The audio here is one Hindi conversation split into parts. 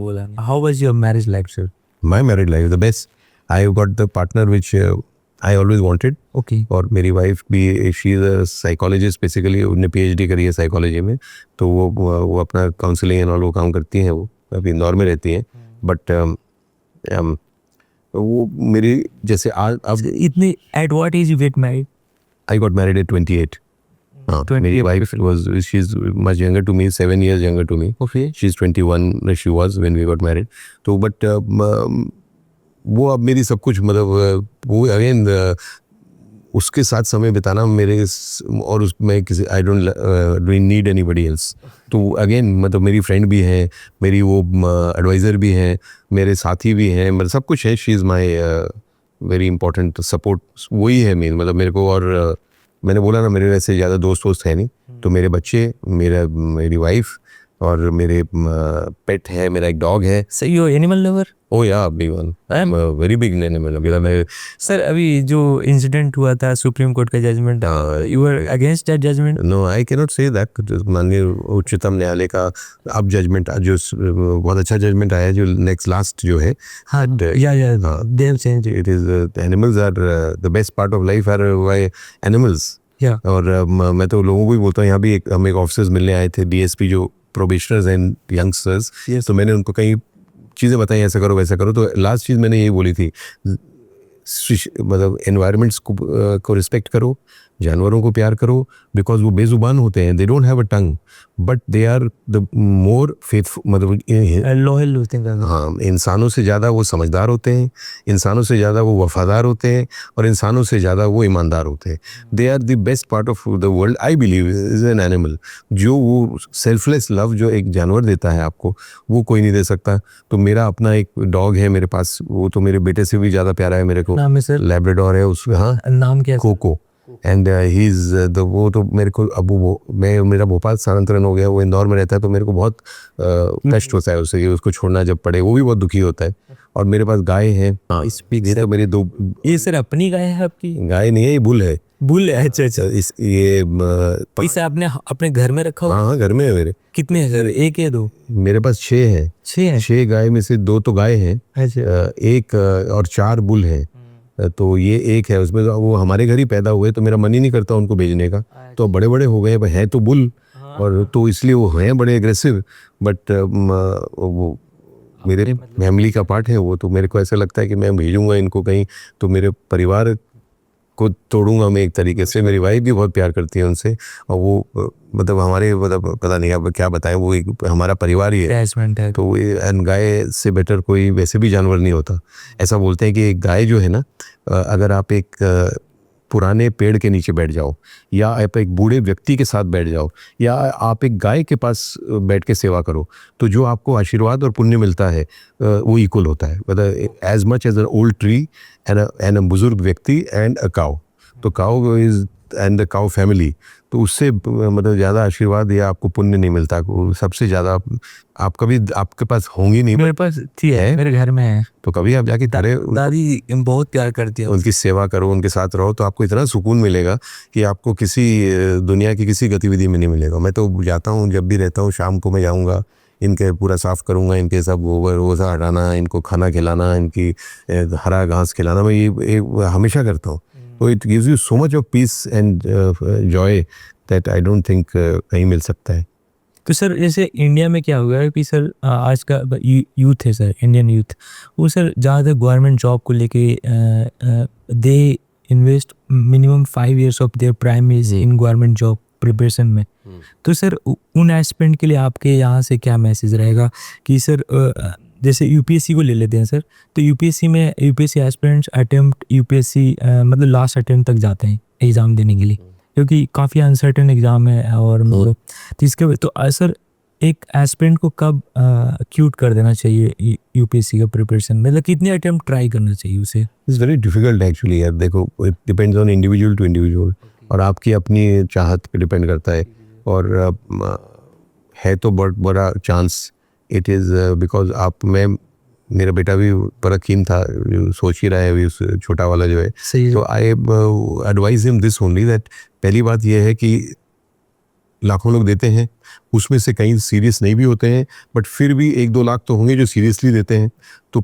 बोला. How was your marriage life, sir? My married life the best. I got the partner which I always wanted. Okay. और मेरी वाइफ भी she is a psychologist basically, उन्होंने PhD करी है साइकोलॉजी में, तो वो अपना काउंसलिंग एंड ऑल वो काम करती हैं, वो अभी इंदौर में रहती हैं. बट वो मेरी जैसे आज अब इतने at what age you get married? I got married at 28. हाँ, 28. मेरी wife was she's much younger to me, 7 years younger to me. Okay. She's 21 she was when we got married. तो बट वो अब मेरी सब कुछ मतलब वो अगेन उसके साथ समय बिताना मेरे और उसमें किसी I don't need anybody else. तो अगेन मतलब मेरी फ्रेंड भी है, मेरी वो एडवाइज़र भी हैं, मेरे साथी भी हैं, मतलब सब कुछ है. She is my very important support. वही है मेन मतलब मेरे को. और मैंने बोला ना मेरे वैसे ज़्यादा दोस्त है नहीं, तो मेरे बच्चे, मेरी वाइफ और मेरे पेट है, मेरा एक डॉग है. So you animal lover? Oh yeah big one. I am very big animal. मैं सर अभी जो इंसिडेंट हुआ था सुप्रीम कोर्ट का judgement, you are against that judgement? No I can not say that. माननीय उच्चतम न्यायालय का अब जजमेंट जो बहुत अच्छा जजमेंट आया जो नेक्स्ट लास्ट जो है. हाँ yeah they have changed it is animals are the best part of life are by animals. और मैं तो लोगों को भी बोलता हूँ, यहाँ भी हम एक ऑफिसर्स मिलने आए थे, DSP जो प्रोबेशनर्स एंड यंगस्टर्स. तो मैंने उनको कई चीज़ें बताई, ऐसा करो वैसा करो. तो लास्ट चीज़ मैंने यही बोली थी, मतलब एनवायरनमेंट्स को रिस्पेक्ट करो, जानवरों को प्यार करो, बिकॉज वो बेजुबान होते हैं. They don't have a tongue but they are the more faithful, मतलब लॉयल होते हैं. हाँ, इंसानों से ज़्यादा वो समझदार होते हैं, इंसानों से ज़्यादा वो वफादार होते हैं, और इंसानों से ज़्यादा वो ईमानदार होते हैं. They are the best part of the world I believe is an animal. जो वो सेल्फलेस लव जो एक जानवर देता है आपको, वो कोई नहीं दे सकता. तो मेरा अपना एक डॉग है मेरे पास, वो तो मेरे बेटे से भी ज़्यादा प्यारा है मेरे को. नाम है सर? लैब्राडोर है उसका. हाँ, नाम क्या है? कोको. एंड ही इज़ वो तो मेरे को अब मेरा भोपाल स्थानांतरण हो गया, वो इंदौर में रहता है, तो मेरे को बहुत कष्ट होता है उससे, उसको छोड़ना जब पड़े. वो भी बहुत दुखी होता है. और मेरे पास गाय है. हाँ, तो मेरे 2. ये सर अपनी गाय है आपकी? गाय नहीं है, ये बुल है. बुल है? अच्छा. ये पैसा आपने अपने घर में रखा हो? हाँ, घर में है मेरे. कितने हैं सर, एक या दो? मेरे पास 6 है. 6 गाय में से 2 तो गाय हैं, एक और 4 बुल हैं. तो ये एक है, उसमें वो हमारे घर ही पैदा हुए, तो मेरा मन ही नहीं करता उनको भेजने का. तो बड़े बड़े हो गए हैं तो बुल, और तो इसलिए वो हैं बड़े एग्रेसिव. बट वो मेरे फैमिली का पार्ट है वो. तो मेरे को ऐसा लगता है कि मैं भेजूंगा इनको कहीं तो मेरे परिवार को तोड़ूंगा मैं एक तरीके से. मेरी वाइफ भी बहुत प्यार करती है उनसे, और वो मतलब हमारे मतलब पता नहीं अब क्या बताएं, वो एक हमारा परिवार ही है. तो गाय से बेटर कोई वैसे भी जानवर नहीं होता. ऐसा बोलते हैं कि एक गाय जो है ना, अगर आप एक पुराने पेड़ के नीचे बैठ जाओ, या आप एक बूढ़े व्यक्ति के साथ बैठ जाओ, या आप एक गाय के पास बैठ के सेवा करो, तो जो आपको आशीर्वाद और पुण्य मिलता है वो इक्वल होता है. मतलब as much as an old tree and a बुजुर्ग व्यक्ति एंड अ काउ. तो cow is and the cow family, तो उससे मतलब ज़्यादा आशीर्वाद या आपको पुण्य नहीं मिलता. सबसे ज़्यादा आप कभी आपके पास होंगी नहीं. मेरे पास थी है, मेरे घर में है. तो कभी आप जाके दादी बहुत प्यार करती है, उनकी सेवा करो, उनके साथ रहो, तो आपको इतना सुकून मिलेगा कि आपको किसी दुनिया की किसी गतिविधि में नहीं मिलेगा. मैं तो जाता हूँ, जब भी रहता हूँ शाम को मैं जाऊँगा, इनके पूरा साफ़ करूँगा, इनके सब गोबर वोसा हटाना, इनको खाना खिलाना, इनकी हरा घास खिलाना, मैं ये हमेशा करता हूँ. तो it gives you so much of peace and Joy that I don't think कहीं मिल सकता है. तो सर जैसे इंडिया में क्या हो गया कि सर आज का यूथ है सर, इंडियन यूथ, वो सर ज़्यादातर गवर्नमेंट जॉब को लेके they invest minimum 5 years of their prime is in government job preparation में. तो सर उन एस्पिरेंट के लिए आपके यहाँ से क्या मैसेज रहेगा कि सर जैसे UPSC को ले लेते हैं सर, तो UPSC एस्पिरेंट्स अटेम्प्ट UPSC मतलब लास्ट अटेम्प्ट तक जाते हैं एग्ज़ाम देने के लिए, क्योंकि काफ़ी अनसर्टेन एग्ज़ाम है. और मतलब तो इसके तो सर एक एस्पिरेंट को कब क्यूट कर देना चाहिए UPSC का प्रिपरेशन, मतलब कितने अटेम्प्ट ट्राई करना चाहिए उसे? इट्स वेरी डिफिकल्ट एक्चुअली यार. देखो, it depends on individual to individual, और आपकी अपनी चाहत पे डिपेंड करता है. और है तो बहुत बड़ा चांस. इट इज़ बिकॉज मेरा बेटा भी बड़ा कीन था, सोच ही रहा है अभी, उस छोटा वाला जो है. तो I advise him this only that पहली बात यह है कि लाखों लोग देते हैं, उसमें से कई सीरियस नहीं भी होते हैं, बट फिर भी 1-2 लाख तो होंगे जो सीरियसली देते हैं। तो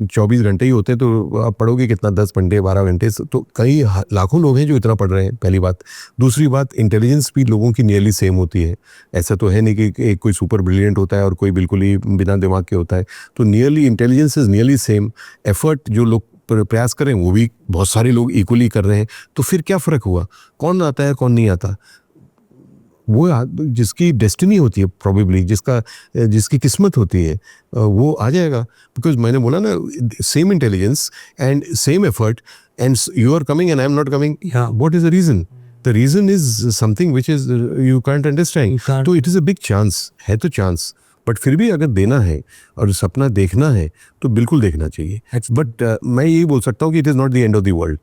24 घंटे ही होते हैं, तो आप पढ़ोगे कितना, 10 घंटे 12 घंटे, तो कई लाखों लोग हैं जो इतना पढ़ रहे हैं, पहली बात। दूसरी बात, इंटेलिजेंस भी लोगों की नियरली सेम होती है। ऐसा तो है नहीं कि एक कोई सुपर ब्रिलियंट होता है और कोई बिल्कुल ही बिना दिमाग के होता है। तो nearly intelligence is nearly same. Effort जो लोग प्रयास करें वो भी बहुत सारे लोग इक्वली कर रहे हैं। तो फिर क्या फ़र्क हुआ, कौन आता है कौन नहीं आता? वो जिसकी डेस्टिनी होती है, प्रोबेबली जिसकी किस्मत होती है, वो आ जाएगा। बिकॉज मैंने बोला ना, same intelligence and same effort, and you are coming and I am not coming. What is the reason? The reason is something which is you can't understand. तो it is a big chance, है तो चांस, बट फिर भी अगर देना है और सपना देखना है तो बिल्कुल देखना चाहिए। बट मैं यही बोल सकता हूँ कि it is not the end of the world.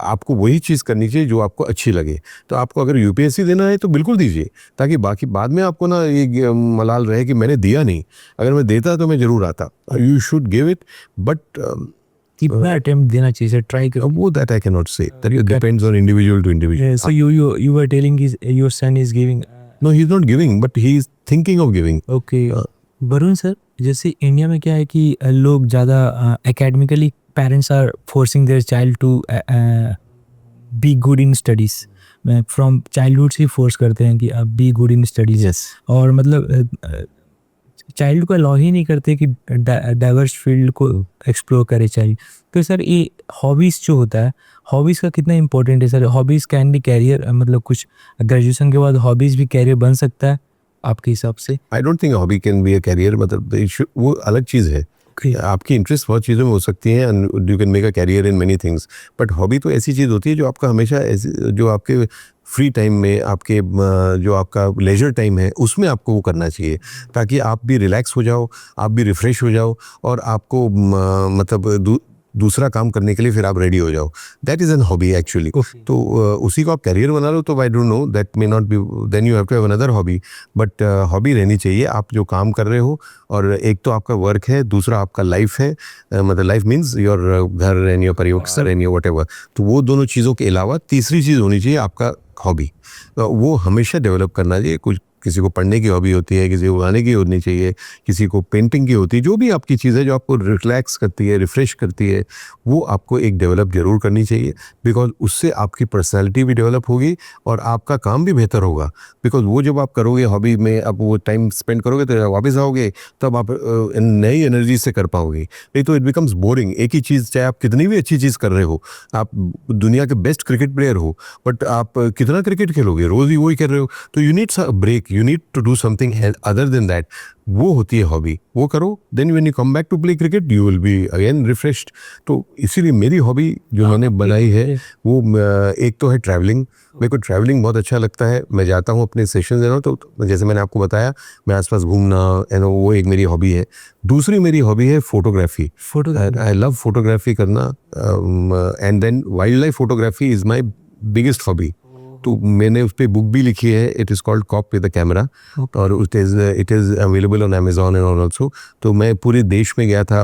आपको वही चीज़ करनी चाहिए जो आपको अच्छी लगे। तो आपको अगर यूपीएससी देना है तो बिल्कुल दीजिए, ताकि बाकी बाद में आपको ना ये मलाल रहे कि मैंने दिया नहीं। अगर मैं देता तो मैं ज़रूर आता। You should give it, but कितना अटेम्प्ट देना चाहिए सर, ट्राई करो। वो that I can not say, that it depends on individual to individual. So you were telling your son is giving. No, he is not giving, but he is thinking of giving. Okay Varun sir, जैसे इंडिया में क्या है कि लोग ज़्यादा academically, parents are forcing their child to be good in studies. From childhood से फोर्स करते हैं कि आप बी गुड इन स्टडीज। और मतलब चाइल्ड को अलाउ ही नहीं करते कि डाइवर्स फील्ड को एक्सप्लोर करे चाइल्ड। तो सर ये हॉबीज़ जो होता है, हॉबीज़ का कितना इंपॉर्टेंट है sir? Hobbies can be career, मतलब कुछ ग्रेजुएशन के बाद हॉबीज़ भी कैरियर बन सकता है आपके हिसाब से? I don't think hobby can be a career. मतलब वो अलग चीज़ है। आपकी इंटरेस्ट बहुत चीज़ों में हो सकती है and you can make a career in many things. But hobby तो ऐसी चीज़ होती है जो आपका हमेशा जो आपके फ्री टाइम में, आपके जो आपका लेजर टाइम है, उसमें आपको वो करना चाहिए, ताकि आप भी रिलैक्स हो जाओ, आप भी रिफ़्रेश हो जाओ, और आपको मतलब दूसरा काम करने के लिए फिर आप रेडी हो जाओ। That is an hobby actually. तो उसी को आप कैरियर बना लो तो I don't know, that may not be, then you have to have another hobby. But hobby रहनी चाहिए। आप जो काम कर रहे हो, और एक तो आपका वर्क है, दूसरा आपका लाइफ है, मतलब लाइफ मीन्स योर घर एंड योर परिवार एंड योर व्हाटएवर। तो वो दोनों चीज़ों के अलावा तीसरी चीज़ होनी चाहिए आपका हॉबी। वो हमेशा डेवलप करना चाहिए। कुछ किसी को पढ़ने की हॉबी होती है, किसी को गाने की होनी चाहिए, किसी को पेंटिंग की होती है। जो भी आपकी चीज़ है जो आपको रिलैक्स करती है, रिफ़्रेश करती है, वो आपको एक डेवलप ज़रूर करनी चाहिए। बिकॉज उससे आपकी पर्सनैलिटी भी डेवलप होगी और आपका काम भी बेहतर होगा। बिकॉज वो जब आप करोगे हॉबी में, आप वो टाइम स्पेंड करोगे, तो वापस आओगे तब आप नई एनर्जी से कर पाओगे। नहीं तो इट बिकम्स बोरिंग। एक ही चीज़, चाहे आप कितनी भी अच्छी चीज़ कर रहे हो, आप दुनिया के बेस्ट क्रिकेट प्लेयर हो, बट आप कितना क्रिकेट खेलोगे, रोज़ ही वही कर रहे हो। तो you need a break, you need to do something other than that. वो होती है हॉबी। वो करो, then when you come back to play cricket you will be again refreshed. तो इसीलिए मेरी हॉबी जो मैंने बनाई है वो एक तो है ट्रैवलिंग। मेरे को ट्रैवलिंग बहुत अच्छा लगता है। मैं जाता हूँ अपने सेशन देना, तो जैसे मैंने आपको बताया, मैं आसपास घूमना, वो एक मेरी हॉबी है। दूसरी मेरी हॉबी है फोटोग्राफी। आई लव फोटोग्राफी करना, and then wild life photography is my biggest hobby. तो मैंने उस पर बुक भी लिखी है, it is called cop with the camera, और it is available on Amazon and also. तो मैं पूरे देश में गया था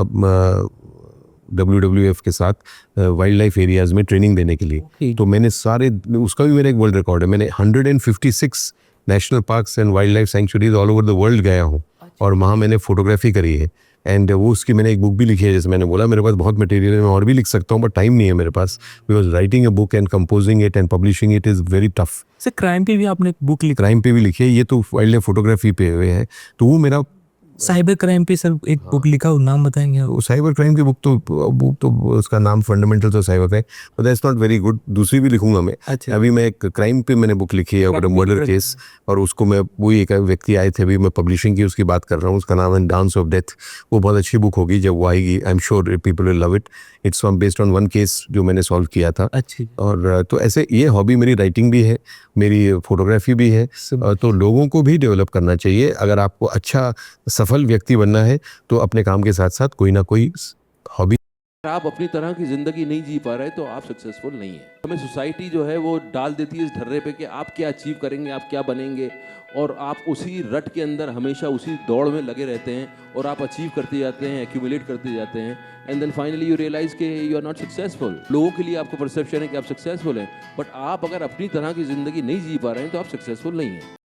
WWF के साथ वाइल्ड लाइफ एरियाज़ में ट्रेनिंग देने के लिए। तो मैंने सारे, उसका भी मेरा एक वर्ल्ड रिकॉर्ड है, मैंने 156 national parks and wild life sanctuaries all over the world गया हूँ, और वहाँ मैंने फोटोग्राफी करी है। एंड वो उसकी मैंने एक बुक भी लिखी है। जैसे मैंने बोला, मेरे पास बहुत मटेरियल है, मैं और भी लिख सकता हूँ, बट टाइम नहीं है मेरे पास। Because writing a book and composing it and publishing it is very tough. Sir crime पे भी आपने एक बुक लिखी? क्राइम पे भी लिखी है, ये तो वाइल्ड लाइफ फोटोग्राफी पे हुए है। तो वो मेरा साइबर क्राइम पे सर एक बुक लिखा, वो नाम बताएंगे? वो साइबर क्राइम की बुक तो उसका नाम फंडामेंटल तो cyber crime, but that's not very good. दूसरी भी लिखूंगा मैं। अच्छा। अभी मैं एक क्राइम पे मैंने बुक लिखी है, और मर्डर केस, और उसको मैं, वही एक व्यक्ति आए थे, अभी मैं पब्लिशिंग की उसकी बात कर रहा हूँ। उसका नाम है डांस ऑफ डेथ। वो बहुत अच्छी बुक होगी, जब वो आएगी I am sure people will love it. It's based on one case जो मैंने सॉल्व किया था। अच्छी। और तो ऐसे ये हॉबी मेरी राइटिंग भी है, मेरी फोटोग्राफी भी है। तो लोगों को भी डेवलप करना चाहिए। अगर आपको अच्छा सफल व्यक्ति बनना है तो अपने काम के साथ साथ कोई ना कोई हॉबी। आप अपनी तरह की जिंदगी नहीं जी पा रहे तो आप सक्सेसफुल नहीं है। हमें सोसाइटी जो है वो डाल देती है इस ढर्रे पे कि आप क्या अचीव करेंगे, आप क्या बनेंगे, और आप उसी रट के अंदर हमेशा उसी दौड़ में लगे रहते हैं, और आप अचीव करते जाते हैं, एक्यूमुलेट करते जाते हैं, and then finally you realise कि यू आर नॉट सक्सेसफुल। लोगों के लिए आपको परसेप्शन है कि आप सक्सेसफुल हैं, बट आप अगर अपनी तरह की जिंदगी नहीं जी पा रहे हैं तो आप सक्सेसफुल नहीं हैं।